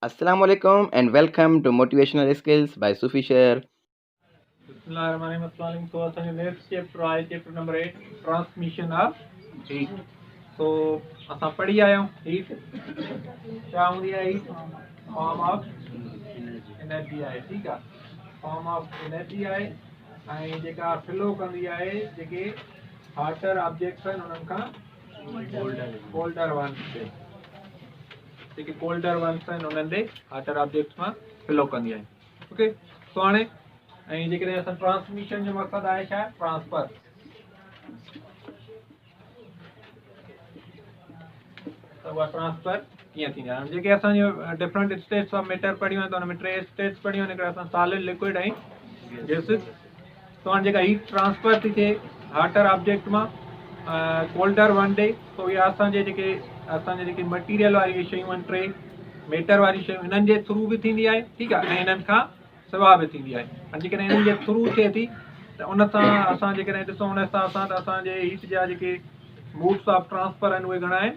Assalamu alaikum and welcome to Motivational Skills by Sufi Sher. Bismillahirrahmanirrahim. So, our next chapter is chapter number 8, transmission of heat. So, असां पढ़ी आया आहियूं heat छा हूंदी आहे heat form of energy आहे ठीकु आहे form of energy आहे ऐं जेका फ्लो कंदी आहे जेके हार्टर ऑब्जेक्ट्स आहिनि उन्हनि खां कोल्डर वंस ते जेके कोल्डर वंस आहिनि उन्हनि ते हार्टर ऑब्जेक्ट्स मां फ्लो कंदी आहे ओके सो हाणे ऐं जेकॾहिं असां ट्रांसमिशन जो मक़सदु आहे छा ट्रांसफर त उहा ट्रांसफर कीअं थींदी आहे जेके असांजो डिफरेंट स्टेट्स ऑफ मैटर पढ़ियूं आहिनि त हुन में 3 स्टेट्स पढ़ियूं आहिनि हिकिड़ा असां सॉलिड लिक्विड ऐं गैसिस तो हाणे जेका हीट ट्रांसफर थी थिए हार्टर ऑब्जेक्ट मां कोल्डर वन डे तो इहा असांजे जेके मटीरियल वारी शयूं आहिनि 3 मैटर वारी शयूं हिननि जे थ्रू बि थींदी आहे ठीकु आहे ऐं हिननि खां सवा बि थींदी आहे ऐं जेकॾहिं हिननि जे थ्रू थिए थी त उन सां असां जेकॾहिं ॾिसूं उन हिसाब सां त असांजे हीट जा जेके मूड्स ऑफ ट्रांसफर आहिनि उहे घणा आहिनि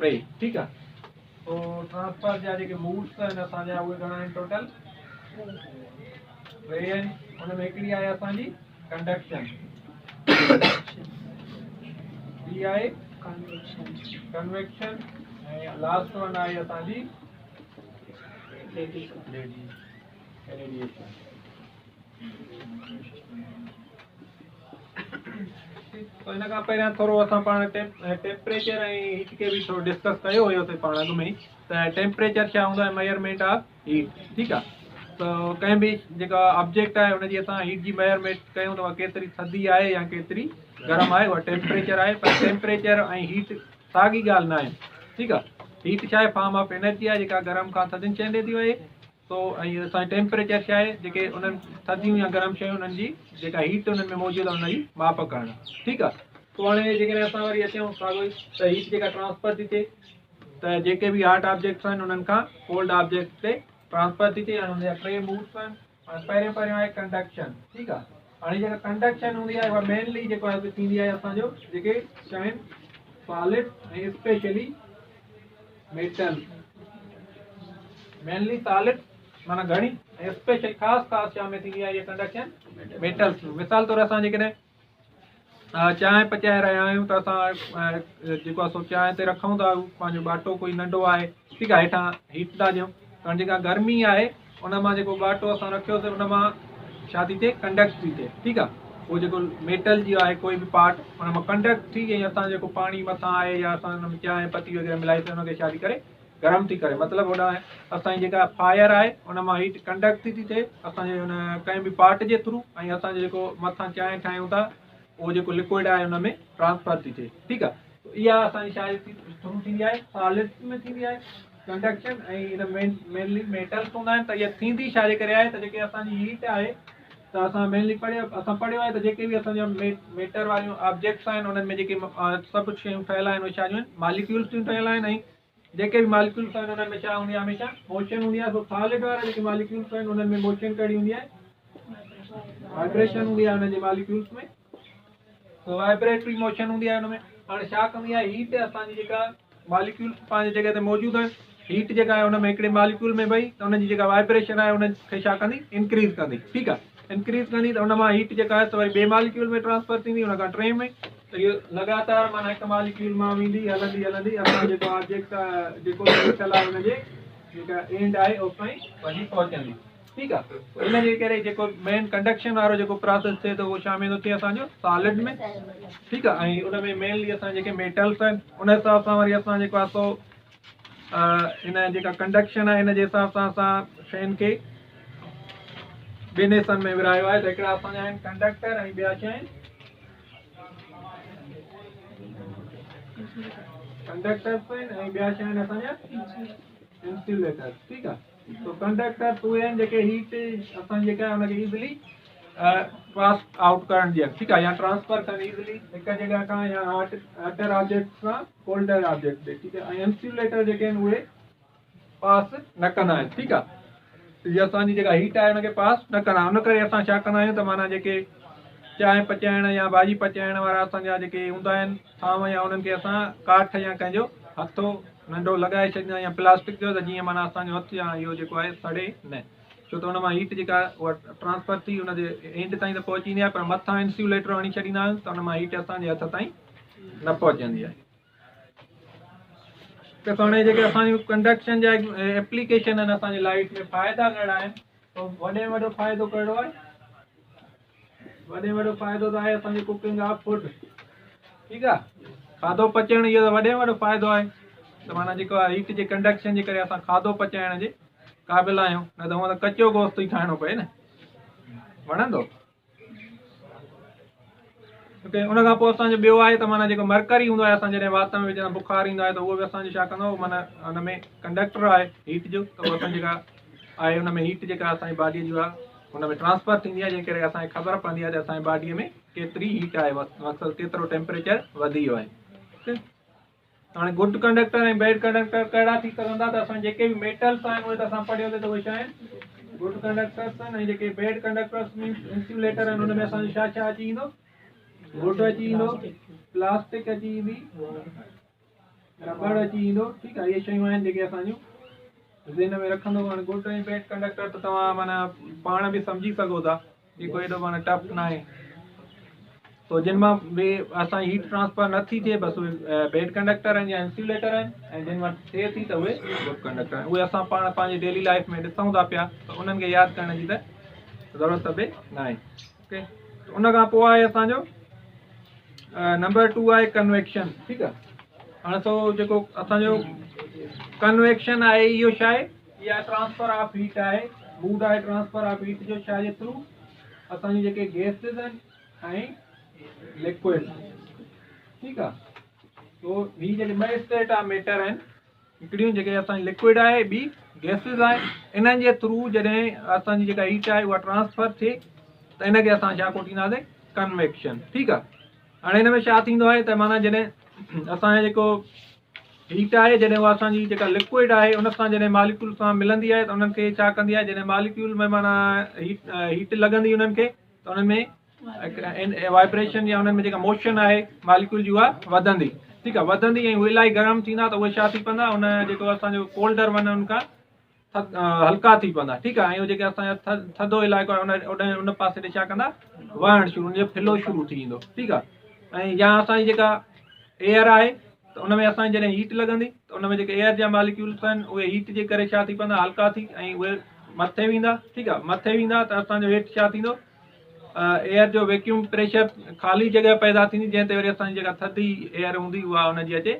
3 ठीकु आहे पोइ ट्रांसफर जा जेके मूड्स आहिनि असांजा उहे घणा आहिनि टोटल 3 आहिनि हुन में हिकिड़ी आहे असांजी कंडक्शन ॿी आहे कन्वेक्शन ऐं लास्ट वन आहे असांजी रेडिएशन तो इन खां पहिरियां थोरो असां पाण टेम्परेचर ऐं हीट खे बि थोरो डिस्कस कयो हुयोसीं पाण अॻु में ई त टेम्परेचर छा हूंदो आहे मेजरमेंट ऑफ हीट ठीकु आहे त कंहिं बि जेका ऑब्जेक्ट आहे हुनजी असां हीट जी मेजरमेंट कयूं त उहा केतिरी थधी आहे या केतिरी गरम आहे उहा टेम्परेचर आहे पर टेम्परेचर ऐं हीट साॻी ॻाल्हि न आहे ठीकु आहे हीट छा आहे फॉर्म ऑफ एनर्जी आहे जेका गरम खां थधियुनि शयुनि ॾे थी वञे तो ऐं असांजी टेम्परेचर छा आहे जेके उन्हनि थधियूं या गरम शयूं उन्हनि जी जेका हीट उन्हनि में मौजूदु आहे उनजी माप करणु ठीकु आहे तो हाणे जेकॾहिं असां वरी अचूं साॻियो ई त हीट जेका ट्रांसफर थी थिए त जेके बि हार्ट ऑब्जेक्ट्स आहिनि उन्हनि खां कोल्ड ऑब्जेक्ट ते ट्रांसफर थी थिए ऐं हुनजा 3 मूव्स आहिनि ऐं पहिरियों आहे कंडक्शन ठीकु आहे हाणे जेका कंडक्शन हूंदी आहे उहा मेनली जेको आहे थींदी आहे असांजो जेके आहिनि सॉलिड ऐं स्पेशली मेटल मेनली सॉलिड माना घणी ऐं स्पेशल ख़ासि छा में थींदी आहे इहा कंडक्शन मेटल्स मिसाल तौरु असां जेकॾहिं चांहि पचाए रहिया आहियूं त असां जेको आहे सो चांहि ते रखूं था पंहिंजो ॿाटो कोई नंढो आहे ठीकु आहे हेठां हीट था ॾियूं कारण जेका गर्मी आहे उन मां जेको ॿाटो असां रखियोसीं उन मां छा थी थिए कंडक्ट थी थिए ठीकु आहे उहो जेको मेटल जी आहे कोई बि पार्ट उन मां कंडक्ट थी ऐं असां जेको पाणी मथां आहे या असां हुन में चांहि पती वग़ैरह मिलाईसीं हुनखे छा थी करे गरम थी करे मतिलबु होॾां असांजी जेका फायर आहे उन मां हीट कंडक्ट थी थिए असांजे हुन कंहिं बि पार्ट जे थ्रू ऐं असांजो जेको मथां चांहि ठाहियूं था उहो जेको लिक्विड आहे हुन में ट्रांसफर थी थिए ठीकु आहे इहा असांजी छा थ्रू थींदी आहे सॉलिड में थींदी आहे कंडक्शन ऐं हिन मेनली मेटल्स हूंदा आहिनि त इहा थींदी छाजे करे आहे त जेके असांजी हीट आहे त असां मेनली पढ़ियो आहे त जेके बि असांजा मेटर वारियूं ऑब्जेक्ट्स आहिनि उन्हनि में जेके सभु शयूं ठहियल आहिनि उहे छा जूं आहिनि मॉलिक्यूल्स जूं ठहियल आहिनि ऐं जेके बि मॉलिक्यूल्स आहिनि उन्हनि में छा हूंदी आहे हमेशह मोशन हूंदी आहे सॉलिड वारा जेके मॉलिक्यूल्स आहिनि उन्हनि में मोशन कहिड़ी हूंदी आहे वाइब्रेशन हूंदी आहे हुनजे मॉलिक्यूल्स में तो वाइब्रेटरी मोशन हूंदी आहे हुन में हाणे छा कंदी आहे हीट असांजी जेका मॉलिक्यूल्स पंहिंजी जॻह ते मौजूदु आहिनि हीट जेका आहे हुन में हिकिड़े मॉलिक्यूल में भई त हुनजी जेका वाइब्रेशन आहे हुनखे छा कंदी इंक्रीज़ कंदी ठीकु आहे इंक्रीज़ कंदी त हुन मां हीट जेका आहे त वरी ॿिए मॉलिक्यूल में ट्रांसफर थींदी हुन खां 3 में त इहो लगातार माना हिकु मॉलिक्यूल मां वेंदी हलंदी असां जेको ऑब्जेक्ट जेको मेटल आहे हुनजे जेका एंड आहे उहो ताईं वञी पहुचंदी ठीकु आहे इन जे करे जेको मेन कंडक्शन वारो जेको प्रोसेस थिए थो उहो छा में थो थिए असांजो सॉलिड में ठीकु आहे ऐं उन में मेनली असां जेके मेटल्स आहिनि उन हिसाब सां वरी असां जेको आहे सो इन जेका कंडक्शन आहे इन जे हिसाब सां असां शयुनि खे ॿिनि हिसनि में विरायो आहे त हिकिड़ा असांजा आहिनि कंडक्टर ऐं ॿिया छा आहिनि कंडक्टर्स आहिनि ऐं ॿिया छा आहिनि असांजा इंसुलेटर ठीकु आहे तो कंडक्टर उहे आहिनि जेके हीट असांजी जेका आहे हुनखे ईज़िली पास आउट करणु ॾियनि ठीकु आहे या ट्रांसफर कनि ईज़िली हिकु जॻह खां या हार्टर ऑब्जेक्ट खां कोल्डर ऑब्जेक्ट ते ठीकु आहे ऐं इंसुलेटर जेके आहिनि उहे पास न कंदा आहिनि ठीकु आहे इहा असांजी जेका हीट आहे हुनखे पास न कंदा हुन करे असां छा कंदा आहियूं त माना जेके चांहि पचाइण या भाॼी पचाइण वारा असांजा जेके हूंदा आहिनि थांव या उन्हनि खे असां काठ या कंहिंजो हथो नंढो लॻाए छॾींदा या प्लास्टिक जो, त जीअं माना असांजो हथु या इहो जेको आहे सड़े न, छो त हुन मां हीट जेका उहा ट्रांसफर थी हुनजे एंड ताईं त पहुचींदी आहे, पर मथां इंस्यूलेटर हणी छॾींदा आहियूं त हुन मां हीट असांजे हथ ताईं न पहुचंदी आहे। त हाणे जेके असांजूं कंडक्शन जा एप्लीकेशन आहिनि असांजे लाइफ में, फ़ाइदा कहिड़ा आहिनि, त वॾे में वॾो फ़ाइदो कहिड़ो आहे? वॾे में वॾो फ़ाइदो त आहे असांजी कुकिंग ऑफ फूड, ठीकु आहे, खाधो पचाइण इहो त वॾे में वॾो फ़ाइदो आहे। त माना जेको आहे हीट जे कंडक्शन जे करे असां खाधो पचाइण जे क़ाबिल आहियूं, न त हूअं त कचो गोश्त ई खाइणो पए न, वणंदो। छोकी उन खां पोइ असांजो ॿियो आहे त माना जेको मरकरी हूंदो आहे, असां जॾहिं वात में विझण बुखार ईंदो आहे त उहो बि असांजो छा कंदो, माना हुन में कंडक्टर आहे हीट जो, त उहो असां जेका आहे हुन में हीट जेका असांजी बॉडीअ जी आहे हुन में ट्रांसफर थींदी आहे, जंहिं करे असांखे ख़बर पवंदी आहे त असांजी बॉडीअ में केतिरी हीट आहे, मक़सदु केतिरो टेम्परेचर वधी वियो आहे। ठीकु आहे, हाणे गुड कंडक्टर ऐं बैड कंडक्टर कहिड़ा थी सघंदा, त असां जेके बि मेटल्स आहिनि उहे त असां पढ़ियोसीं त उहे छा आहिनि, गुड कंडक्टर्स आहिनि, ऐं जेके बैड कंडक्टर्स मीन्स इंस्यूलेटर आहिनि हुन में असांजो छा छा अची ईंदो, वुड अची ईंदो, प्लास्टिक अची ईंदी, रबड़ अची ईंदो, ठीकु आहे, इहे शयूं आहिनि जेके असांजूं ज़हन में रखंदो। हाणे गुड ऐं बैड कंडक्टर त तव्हां माना पाण बि सम्झी सघो था, जेको हेॾो माना टफ न आहे, तो जिन मां बि असांजी हीट ट्रांसफर नथी थिए बसि उहे बैड कंडक्टर आहिनि या इंस्यूलेटर आहिनि, ऐं जिन मां थिए थी त उहे गुड कंडक्टर आहिनि। उहे असां पाण पंहिंजी डेली लाइफ में ॾिसूं था पिया, त उन्हनि खे यादि करण जी त ज़रूरत बि न आहे। ओके, उन खां पोइ आहे असांजो नंबर 2 आहे कन्वेक्शन, ठीकु आहे। हाणे सो जेको असांजो कन्वेक्शन आहे इहो छा आहे, इहा ट्रांसफर ऑफ हीट आहे, मूड आहे ट्रांसफर ऑफ हीट जो छाजे थ्रू, असांजी जेके गैसिस आहिनि ऐं लिक्विड, ठीकु आहे। तो हीअ जेके ॿ स्टेट ऑफ मैटर आहिनि, हिकिड़ियूं जेके असांजी लिक्विड आहे, ॿी गैसिस आहे, इन्हनि जे थ्रू जॾहिं असांजी जेका हीट आहे उहा ट्रांसफर थिए त इनखे असां छा कोटींदासीं, कन्वेक्शन, ठीकु आहे। हाणे हिन में छा थींदो आहे त माना जॾहिं असांजो जेको हीट आहे, जॾहिं उहा असांजी जेका लिक्विड आहे उन सां जॾहिं मालिक्यूल सां मिलंदी आहे त उन्हनि खे छा कंदी आहे, जॾहिं मालिक्यूल में माना हीट लॻंदी उन्हनि खे त उन्हनि में वाइब्रेशन या उन्हनि में जेका मोशन आहे मालिक्यूल जी उहा वधंदी, ठीकु आहे, वधंदी, ऐं उहे इलाही गरम थींदा त उहे छा थी पवंदा, उन जेको असांजो कोल्डर वन उनखां हल्का थी पवंदा, ठीकु आहे, ऐं जेके असांजो थधो इलाइक़ो आहे उन पासे ते छा कंदा, वहण शुरू, उनजो फ्लो शुरू थी वेंदो, ठीकु आहे। ऐं या असांजी जेका एयर आहे त उन में असांजी जॾहिं हीट लॻंदी त उन में जेके एयर जा मालिक्यूल्स आहिनि उहे हीट जे करे छा थी पवंदा, हल्का थी, ऐं उहे मथे वेंदा, ठीकु आहे, मथे वेंदा त असांजो हेठि छा थींदो, एयर जो वैक्यूम प्रेशर, ख़ाली जॻह पैदा थींदी, जंहिं ते वरी असांजी जेका थधी एयर हूंदी उहा हुनजी अचे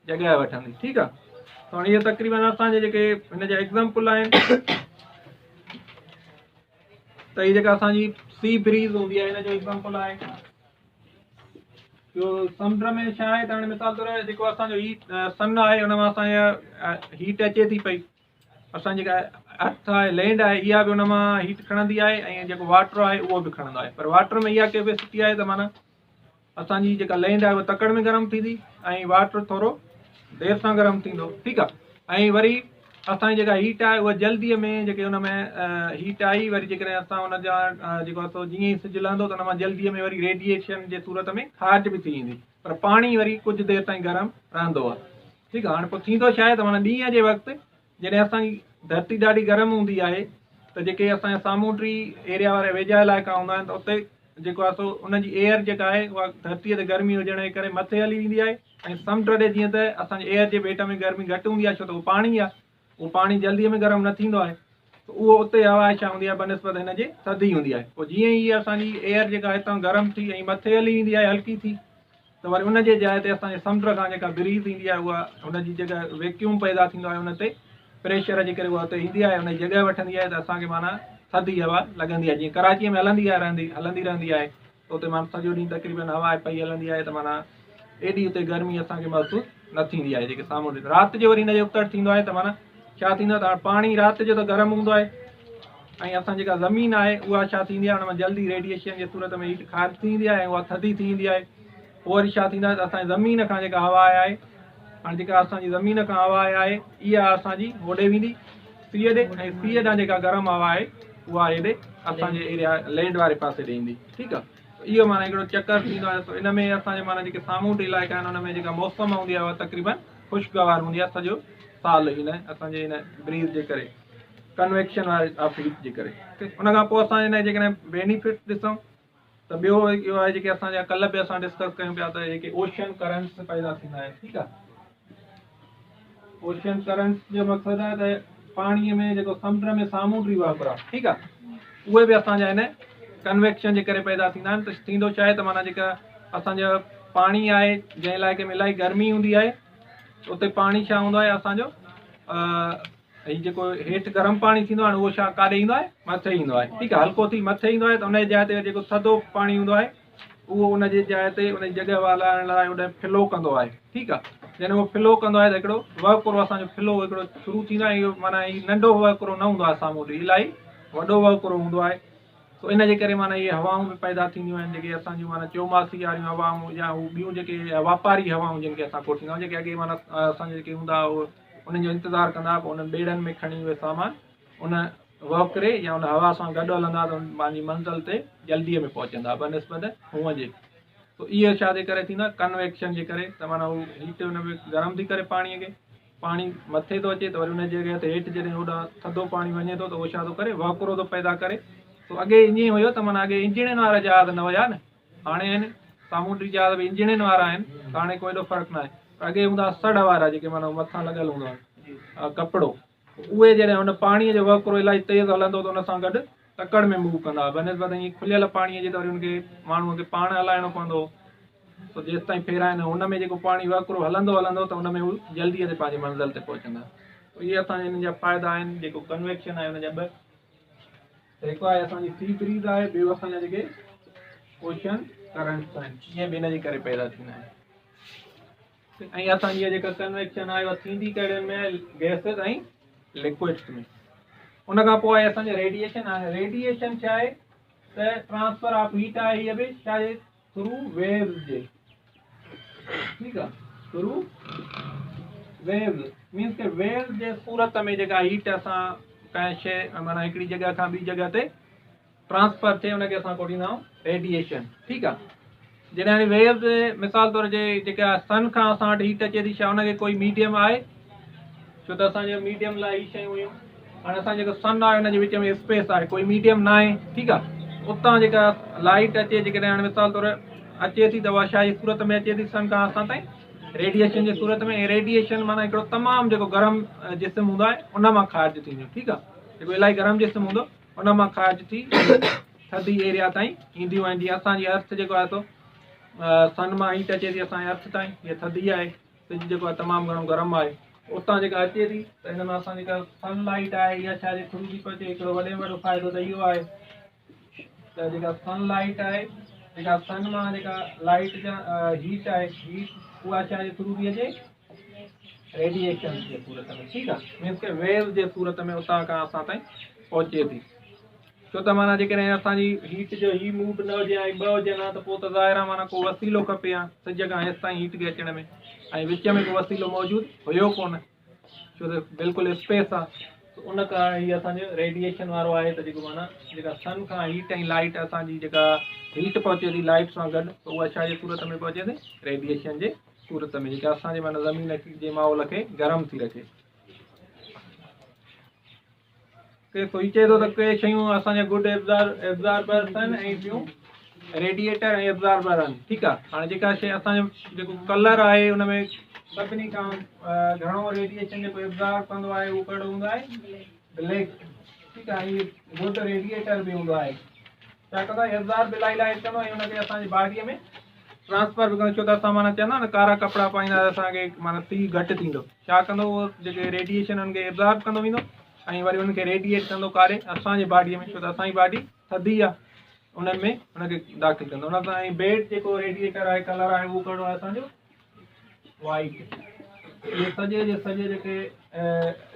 जॻह वठंदी, ठीकु आहे। त हाणे इहे तक़रीबन असांजे जेके हिन जा एग्ज़ाम्पल आहिनि, त हीअ जेका असांजी सी ब्रीज़ हूंदी आहे हिन जो एग्ज़ाम्पल आहे। ॿियो समुंड में छा आहे, त हाणे मिसाल तौरु जेको असांजो हीट सन आहे हुन मां असांजा हीट अचे थी पई, असांजी जेका अर्थ आहे, लैंड आहे, इहा बि हुन मां हीट खणंदी आहे, ऐं जेको वाटर आहे उहो बि खणंदो आहे, पर वाटर में इहा कैपेसिटी आहे त माना असांजी जेका लैंड आहे उहा तकड़ में गरम थींदी ऐं वाटर थोरो देरि सां गरम थींदो, ठीकु आहे। ऐं वरी असांजी जेका हीट आहे उहा जल्दीअ में जेके हुन में हीट आई, वरी जेकॾहिं असां हुन जा जेको आहे जीअं ई सिज लहंदो त हुन मां जल्दीअ में वरी रेडिएशन जे सूरत में खारिज बि थी ईंदी, पर पाणी वरी कुझु देरि ताईं गरम रहंदो आहे, ठीकु आहे। हाणे पोइ थींदो छा आहे त माना ॾींहं जे वक़्तु जॾहिं असांजी धरती ॾाढी गरम हूंदी आहे त जेके असांजा सामूंडी एरिया वारा वेझा इलाइक़ा हूंदा आहिनि त उते जेको आहे सो उनजी एयर जेका आहे उहा धरतीअ ते गर्मी हुजण जे करे मथे हली वेंदी आहे, ऐं समुंड ॾे जीअं त असांजे एयर जे भेट में गर्मी घटि हूंदी आहे, छो त उहो पाणी आहे, उहो पाणी जल्दीअ में गरम न थींदो आहे, त उहो उते हवा छा हूंदी आहे बनिस्बत हिन जे थधी हूंदी आहे। पोइ जीअं ई असांजी एयर जेका हितां गरम थी ऐं मथे हली वेंदी आहे हल्की थी, त वरी उनजे जाइ ते असांजे समुंड खां जेका ब्रीज़ ईंदी आहे उहा हुनजी जेका वैक्यूम पैदा थींदो आहे उन ते प्रेशर जे करे उहा हुते ईंदी आहे, हुनजी जॻह वठंदी आहे, त असांखे माना थधी हवा लॻंदी आहे। जीअं कराचीअ में हलंदी आहे हलंदी रहंदी आहे, त उते माना सॼो ॾींहुं तक़रीबन हवा पई हलंदी आहे, त माना एॾी हुते गर्मी असांखे महसूसु न थींदी आहे। जेके साम्हूं राति जो वरी हिनजो उत्तर थींदो आहे त माना छा थींदो आहे, त पाणी राति जो त गरम हूंदो आहे, ऐं असां जेका ज़मीन आहे उहा छा थींदी आहे, हुन मां जल्दी रेडिएशन जे सूरत में हीट खारिज थींदी आहे ऐं उहा थधी थी ईंदी आहे। पोइ वरी छा थींदो आहे त असांजी ज़मीन खां जेका हवा आहे, हाणे जेका असांजी ज़मीन खां हवा आहे इहा असांजी होॾे वेंदी सीअ ॾे, ऐं सीअ ॾांहुं जेका गरम हवा आहे उहा हेॾे असांजे एरिया लैंड वारे पासे ॾे ईंदी, ठीकु आहे। इहो माना हिकिड़ो चकर थींदो आहे। इन में असांजे माना जेके सामूंडी इलाइक़ा आहिनि उन में जेका मौसम हूंदी आहे उहा तक़रीबन ख़ुशगवार हूंदी आहे सॼो साल हिन असांजे हिन ब्रीज़ जे करे, कन्वेक्शन ऑफ हीट जे करे। उन खां पोइ असां हिन जेकॾहिं बेनिफिट्स ॾिसूं त ॿियो इहो आहे जेके असांजा कल्ह बि असां डिस्कस कयूं पिया त जेके ओशन करंट्स पैदा थींदा आहिनि, ठीकु आहे। ओशन करंट्स जो मक़सदु आहे त पाणीअ में जेको समुंड में सामूंडी वापर आहे, ठीकु आहे, उहे बि असांजा हिन कन्वेक्शन जे करे पैदा थींदा आहिनि। त थींदो छा आहे त माना जेका असांजो पाणी आहे जंहिं इलाइक़े में इलाही गर्मी हूंदी आहे उते पाणी छा हूंदो आहे असांजो हीउ जेको हेठि गरम पाणी थींदो आहे उहो छा काॾे ईंदो आहे, मथे ईंदो आहे, ठीकु आहे। हल्को थी मथे ईंदो आहे त उनजी जाइ ते जेको थधो पाणी हूंदो आहे उहो उनजी जाइ ते उनजी जॻह हलाइण लाइ उन फ्लो कंदो आहे, ठीकु आहे। जॾहिं उहो फ्लो कंदो आहे त हिकिड़ो वहकिरो असांजो फ्लो हिकिड़ो शुरू थींदो आहे। इहो माना हीउ नंढो वहकिरो न हूंदो आहे सामूंडी, इलाही वॾो वहकिरो हूंदो आहे। तो इन जे करे माना इहे हवाऊं बि पैदा थींदियूं आहिनि जेके असांजूं माना चौमासी वारियूं हवाऊं या हू ॿियूं जेके वापारी हवाऊं जिन खे असां कोठींदा आहियूं, जेके अॻे माना असांजे जेके हूंदा उहे उन्हनि जो इंतज़ारु कंदा, पोइ उन्हनि ॿेड़नि में खणी उहे सामान उन वहकिरे या उन हवा सां गॾु हलंदा त पंहिंजी मंज़िल ते जल्दीअ में पहुचंदा बनस्बत हूअं जे। तो इहे छा जे करे थींदा, कन्वेक्शन जे करे। त माना हू हीट हुन में गरम थी करे पाणीअ खे, पाणी मथे थो अचे त वरी उन जॻह ते हेठि जॾहिं होॾां थधो पाणी वञे थो त उहो छा थो करे, वहकिरो थो पैदा करे। तो अॻे ईअं हुयो त माना अॻे इंजणनि वारा जहाज़ न हुया न, हाणे आहिनि सामूंडी जहाज़ बि इंजणनि वारा आहिनि, त हाणे कोई एॾो फ़र्क़ु न आहे। अॻे हूंदा सड़ वारा जेके माना मथां लॻल हूंदो आहे कपिड़ो, उहे जॾहिं हुन पाणीअ जो वहकिरो इलाही तेज़ हलंदो त उन सां गॾु तकड़ में मूव कंदा, बनस्बत ईअं खुलियल पाणीअ जे त वरी हुनखे माण्हूअ खे पाण हलाइणो पवंदो। तो जेसि ताईं फेराइनि हुन में जेको पाणी वहकिरो हलंदो हलंदो त हुन में हू जल्दीअ ते पंहिंजी मंज़िल ते पहुचंदा। इहे असांजा हिन जा फ़ाइदा आहिनि। जेको कन्वेक्शन आहे हुनजा ॿ, हिकु आहे असांजी सी ब्रीज़ आहे, ॿियो असांजा जेके ओशन करंट्स आहिनि इहे बि हिन जे करे पैदा थींदा आहिनि। ऐं असांजी जेका कन्वेक्शन आहे उहा थींदी कहिड़े में, गैसेस ऐं लिक्विड्स में। उन खां पोइ आहे असांजो रेडिएशन आहे। रेडिएशन छा आहे त ट्रांसफर ऑफ हीट आहे, हीअ बि छा आहे थ्रू वेव्स जे, ठीकु आहे, थ्रू वेव्स मीन्स के वेव्स जे सूरत में जेका हीट असां कंहिं शइ माना हिकिड़ी जॻह खां ॿी जॻह ते ट्रांसफर थिए उनखे असां कोठींदा आहियूं रेडिएशन, ठीकु आहे। जॾहिं हाणे वेव्स मिसाल तौर जे जेका सन खां असां वटि हीट अचे थी, छा हुनखे कोई मीडियम आहे, छो त असांजे मीडियम लाइ ही शयूं हुयूं। हाणे असां जेको सन आहे हुनजे विच में स्पेस आहे, कोई मीडियम न आहे, ठीकु आहे। उतां जेका लाइट अचे जेकॾहिं हाणे मिसाल तौर अचे थी त उहा छा जी सूरत में अचे थी, सन खां असां ताईं रेडिएशन जे सूरत में। ऐं रेडिएशन माना हिकिड़ो तमामु जेको गरम जिस्म हूंदो आहे उन मां ख़ारिज थींदियूं, ठीकु आहे। जेको इलाही गरम जिस्म हूंदो उन मां ख़ारिज थी थधी एरिया ताईं ईंदियूं आहिनि। जीअं असांजी अर्थ जेको आहे तो सन मां हीट अचे थी असांजे अर्थ ताईं, हीअ थधी आहे, सिज जेको आहे तमामु घणो गरम आहे, उतां जेका अचे थी त हिन में असां जेका सनलाइट आहे इहा छा जे थ्रू थी पहुचे। हिकिड़ो वॾे में वॾो फ़ाइदो त इहो आहे त जेका सनलाइट आहे, जेका सन मां जेका लाइट जा हीट आहे, हीट उहा छा जे थ्रू थी अचे, रेडिएशन जे सूरत में, ठीकु आहे। मीन्स के वेव जे सूरत में उतां खां असां ताईं पहुचे थी। छो त माना जेकॾहिं असांजी हीट जो ही मूड न हुजे ऐं ॿ हुजनि हा त पोइ त ज़ाहिर आहे माना को वसीलो खपे हा सिज खां हेसि ताईं हीट खे अचण में, ऐं विच में को वसीलो मौजूदु हुयो कोन, छो त बिल्कुलु स्पेस आहे। त उन कारण हीअ असांजो रेडिएशन वारो आहे त जेको माना जेका सन खां हीट ऐं लाइट असांजी जेका हीट पहुचे थी लाइट सां गॾु, त उहा छा जे सूरत में पहुचे थी, रेडिएशन जे सूरत में, जेका असांजे माना ज़मीन जे माहौल खे गरम थी रखे। के कोई चए थो त के शयूं असांजा गुड एब्ज़ॉर्बर्स आहिनि ऐं ॿियूं रेडिएटर ऐं एब्ज़ॉर्बर आहिनि, ठीकु आहे। हाणे जेका शइ असांजो जेको कलर आहे हुन में सभिनी खां घणो रेडिएशन जेको एब्ज़ॉर्ब कंदो आहे उहो कहिड़ो हूंदो आहे, ब्लैक, ठीकु आहे। इहे गुड रेडिएटर बि हूंदो आहे, छा कंदो आहे एब्ज़ॉर्ब इलाही लाइट कंदो ऐं हुनखे असांजी बॉडीअ में ट्रांसफर बि कंदो। छो त असां माना चवंदा न कारा कपिड़ा पाईंदा त असांखे माना सी घटि थींदो, छा कंदो उहो जेके रेडिएशन हुनखे एब्ज़ॉर्ब कंदो वेंदो ऐं वरी हुनखे रेडिएट कंदो कारे असांजी बॉडीअ में, छो त असांजी बॉडी थधी आहे, उन्हनि में हुनखे दाख़िल कंदो। हुन सां ऐं बेड जेको रेडिएटर आहे कलर आहे उहो कहिड़ो आहे असांजो वाइट। इहे सॼे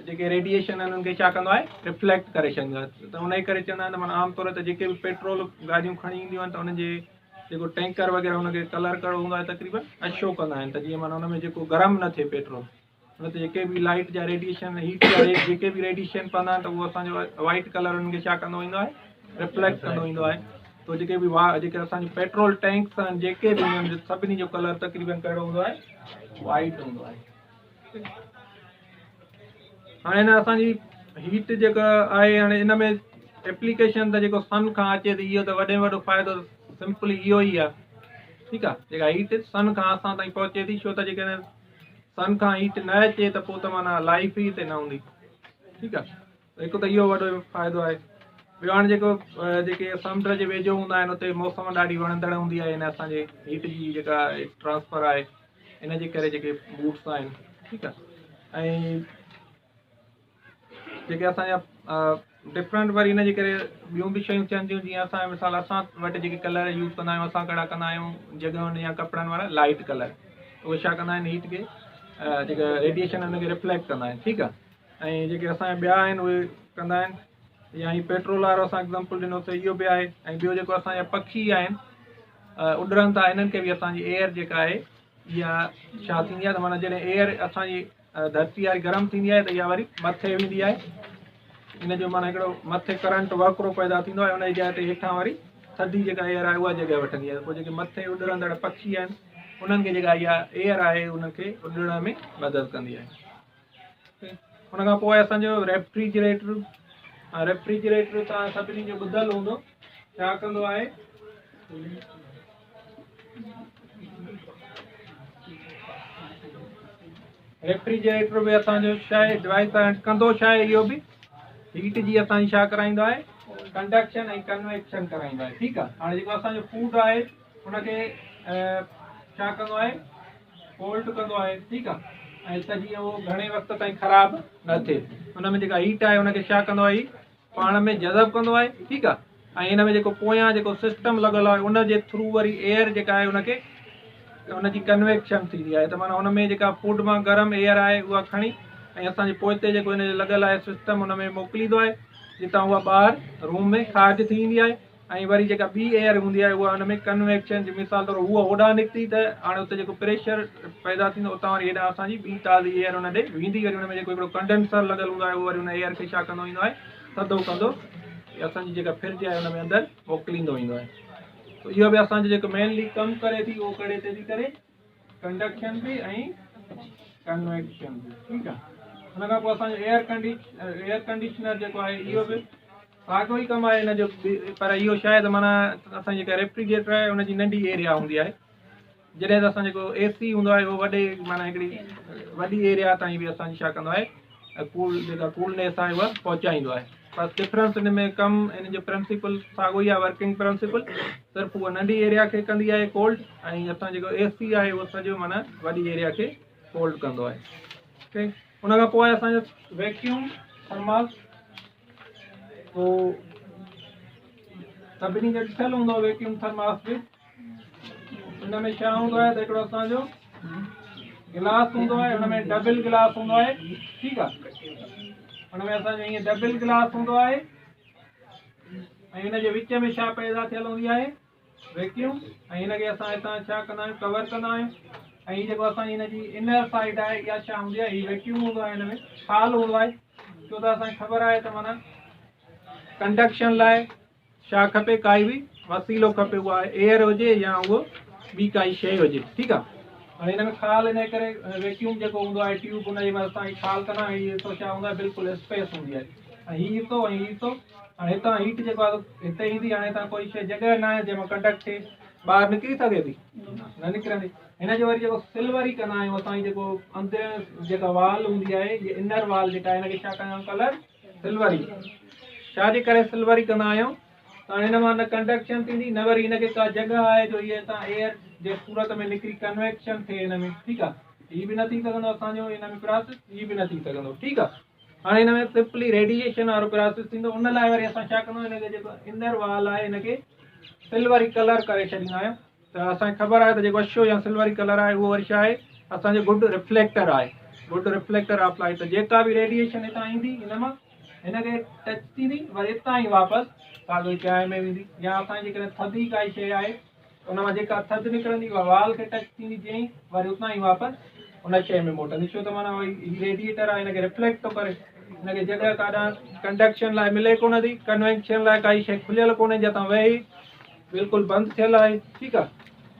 जेके रेडिएशन आहिनि उनखे छा कंदो आहे, रिफ्लेक्ट करे छॾींदो आहे। त उन जे करे चवंदा आहिनि त माना आमतौर ते जेके बि पेट्रोल गाॾियूं खणी ईंदियूं आहिनि त उनजे जेको टैंकर वग़ैरह हुनखे कलर कहिड़ो हूंदो आहे, तक़रीबन अछो कंदा आहिनि त जीअं माना हुन में जेको गरम न थिए पेट्रोल, हुन ते जेके बि लाइट जा रेडिएशन हीट जा जेके बि रेडिएशन पवंदा आहिनि त उहो असांजो वाइट कलर हुनखे छा कंदो ईंदो आहे, रिफ्लेक्ट कंदो ईंदो आहे। तो जेके बि जेके असांजी पेट्रोल टैंक्स आहिनि जेके बि आहिनि सभिनी जो कलर तक़रीबन कहिड़ो हूंदो आहे, वाइट हूंदो आहे। हाणे न असांजी हीट जेका आहे हाणे इन में एप्लीकेशन त जेको सन खां अचे थी इहो त वॾे में वॾो फ़ाइदो सिंपली इहो ई आहे। ठीकु आहे, जेका हीट सन खां असां ताईं पहुचे थी, छो त जेकॾहिं सन खां हीट न अचे त पोइ त माना लाइफ ई हिते न हूंदी। ठीकु आहे, हिकु त इहो वॾो फ़ाइदो आहे। ॿियो हाणे जेको जेके समुंड जे वेझो हूंदा आहिनि उते मौसम ॾाढी वणंदड़ हूंदी आहे, हिन असांजे हीट जी जेका ट्रांसफर आहे इन जे करे जेके बूट्स आहिनि। ठीकु आहे, ऐं जेके असांजा डिफरेंट वरी इन जे करे ॿियूं बि शयूं थियनि थियूं, जीअं असां मिसाल असां वटि जेके कलर यूज़ कंदा आहियूं, असां कहिड़ा कंदा आहियूं जॻहियुनि या कपिड़नि वारा लाइट कलर, उहे छा कंदा आहिनि हीट खे जेका रेडिएशन हुनखे रिफ्लेक्ट कंदा आहिनि। ठीकु आहे, ऐं जेके असांजा ॿिया आहिनि उहे कंदा आहिनि, या ही पेट्रोल वारो असां एग्ज़ाम्पल ॾिनो त इहो बि आहे। ऐं ॿियो जेको असांजा पखी आहिनि उॾरनि था, इन्हनि खे बि असांजी एयर जेका आहे इहा छा थींदी आहे त माना जॾहिं एयर असांजी धरती वारी गरम थींदी आहे त इहा वरी मथे वेंदी आहे, इन जो माना हिकिड़ो मथे करंट वक्रो पैदा थींदो आहे, उन जी जाइ ते हेठां वरी थधी जेका एयर आहे उहा जॻह वठंदी आहे। पोइ जेके मथे उॾरंदड़ पखी आहिनि उन्हनि खे जेका इहा एयर आहे उनखे उॾण में मदद कंदी आहे। उन खां पोइ असांजो रेफ्रिजरेटर तव्हां सभिनी जो ॿुधल हूंदो, छा कंदो आहे रेफ्रिजरेटर बि असांजो छा आहे डिवाइस कंदो, छा आहे इहो बि हीट जी असांजी छा कराईंदो आहे, कंडक्शन ऐं कन्वेक्शन कराईंदो आहे। ठीकु आहे, हाणे जेको असांजो फूड आहे हुनखे छा कंदो आहे, कोल्ड कंदो आहे। ठीकु आहे, ऐं त जीअं उहो घणे वक़्त ताईं ख़राबु न थिए, हुन में जेका हीट आहे हुनखे छा कंदो आहे, पाण में जज़ब कंदो आहे। ठीकु आहे, ऐं हिन में जेको पोयां जेको सिस्टम लॻल आहे उन जे थ्रू वरी एयर जेका आहे उनखे उनजी कन्वेक्शन थींदी आहे, त माना हुन में जेका फूड मां गरम एयर आहे उहा खणी ऐं असांजे पोइते जेको हिन जो लॻल आहे सिस्टम हुन में मोकिलींदो आहे, जितां उहा ॿाहिरि रूम में ख़ारिज थी ईंदी आहे। ऐं वरी जेका ॿी एयर हूंदी आहे उहा हुन में कन्वेक्शन जी मिसाल तौरु उहा होॾां निकिती त हाणे उते जेको प्रेशर पैदा थींदो उतां वरी हेॾां असांजी ॿी ताज़ी एयर हुन ॾे वेंदी, वरी हुन में जेको हिकिड़ो कंडेंसर लॻल हूंदो आहे उहो वरी हुन एयर खे छा कंदो ईंदो आहे, थधो कंदो असांजी जेका फ्रिज आहे हुन में अंदरि मोकिलींदो ईंदो आहे। त इहो बि असांजो जेको मेनली कमु करे थी उहो करे करे कंडक्शन बि ऐं कन्वेक्शन बि। ठीकु आहे, हुन खां पोइ असांजो एयर कंडीशनर जेको आहे इहो बि साॻियो ई कमु आहे हिन जो, पर इहो शायदि माना असांजी जेका रेफ्रिजरेटर आहे हुनजी नंढी एरिया हूंदी आहे, जॾहिं त असां जेको AC हूंदो आहे उहो वॾे माना हिकिड़ी वॾी एरिया ताईं बि असांजी छा कंदो आहे, जेका कूलनेस आहे उहा पहुचाईंदो आहे। बसि डिफरेंस हिन में कमु हिन जो प्रिंसिपल साॻियो ई आहे, वर्किंग प्रिंसिपल, सिर्फ़ु उहा नंढी एरिया खे कंदी आहे कोल्ड, ऐं असां जेको AC आहे उहो सॼो माना वॾी एरिया खे कोल्ड कंदो आहे। ओके, हुन खां पोइ असांजो वैक्यूम थर्मल, पोइ सभिनी जो ॾिठल हूंदो वैक्यूम थर्मास बि। हिन में छा हूंदो आहे त हिकिड़ो असांजो गिलास हूंदो आहे, हुन में डबल गिलास हूंदो आहे। ठीकु आहे, हुन में असांजो ईअं डबल गिलास हूंदो आहे, ऐं हिन जे विच में छा पैदा थियल हूंदी आहे, वैक्यूम, ऐं हिनखे असां हितां छा कंदा आहियूं, कवर कंदा आहियूं। ऐं हीअ जेको असांजी हिनजी इनर साइड आहे इहा छा हूंदी आहे, हीअ वैक्यूम हूंदो आहे, हिन में खाल हूंदो आहे, छो त असांखे ख़बर आहे त माना कंडक्शन लाइ छा खपे, काई बि वसीलो खपे, उहा एयर हुजे या उहो ॿी काई शइ हुजे। ठीकु आहे, हाणे हिन में खाल इन करे वैक्यूम जेको हूंदो आहे ट्यूब हुनजे मथां असांखे खाल कंदा आहियूं, हीअ हिसो छा हूंदो आहे, बिल्कुलु स्पेस हूंदी आहे, ऐं हीअ हिसो ऐं हीअ हिसो, हाणे हितां हीट जेको आहे हिते ईंदी, हाणे हितां कोई शइ जॻह न आहे जंहिंमां कंडक्ट थिए, ॿाहिरि निकिरी सघे थी, न निकिरंदी। हिन जो वरी जेको सिल्वरी कंदा आहियूं असांजी जेको अंदरि जेका वाल हूंदी आहे, इहा इनर वाल जेका आहे हिनखे छा कंदा आहियूं, कलर सिल्वरी। छाजे करे सिल्वरी कंदा आहियूं, त हिन मां न कंडक्शन थींदी, न वरी हिनखे का जॻह आहे जो इहे हितां एयर जे सूरत में निकिरी कन्वेक्शन थिए हिन में। ठीकु आहे, हीअ बि न थी सघंदो असांजो हिन में प्रोसेस, हीअ बि न थी सघंदो। ठीकु आहे, हाणे हिन में सिंपली रेडिएशन वारो प्रोसेस थींदो, उन लाइ वरी असां छा कंदा आहियूं, हिनखे जेको इनर वाल आहे हिनखे सिल्वरी कलर करे छॾींदा आहियूं। त असांखे ख़बर आहे त जेको अछो या सिल्वरी कलर आहे उहो वरी छा आहे, असांजो गुड रिफ्लेक्टर आहे, गुड रिफ्लेक्टर ऑफ लाइट। त जेका बि रेडिएशन हितां ईंदी हिन मां हिनखे टच थींदी, वरी हितां ई वापसि साॻियो चांहि में वेंदी, या असांजी जेकॾहिं थधी काई शइ आहे उन मां जेका थधि निकिरंदी उहा वाल खे टच थींदी, जीअं ई वरी उतां ई वापसि उन शइ में मोटंदी, छो त माना रेडिएटर आहे हिनखे रिफ्लेक्ट थो करे, हिनखे जॻह काॾां कंडक्शन लाइ मिले कोन थी, कन्वेक्शन लाइ काई शइ खुलियल कोन्हे जतां वहे बिल्कुलु बंदि थियल आहे। ठीकु आहे,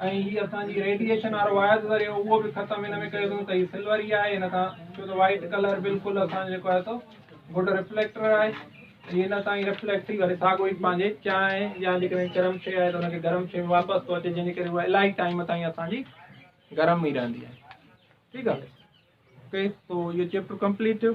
ऐं हीअ असांजी रेडिएशन वारो वायर ज़रियो उहो बि ख़तमु हिन में कयो अथऊं त हीअ सिल्वर ई आहे हिन खां, छो त वाइट कलर बिल्कुलु असांजो जेको आहे सो गुड रिफ्लेक्टर आहे। हिन सां ई रिफ्लेक्ट थी वरी साॻियो ई पंहिंजे चांहि या जेकॾहिं गरम शइ आहे त हुनखे गरम शइ में वापसि थो अचे, जंहिंजे करे उहा इलाही टाइम ताईं असांजी गरम ई रहंदी आहे। ठीकु आहे, ओके, तो इहो चैप्टर कंप्लीट थियो।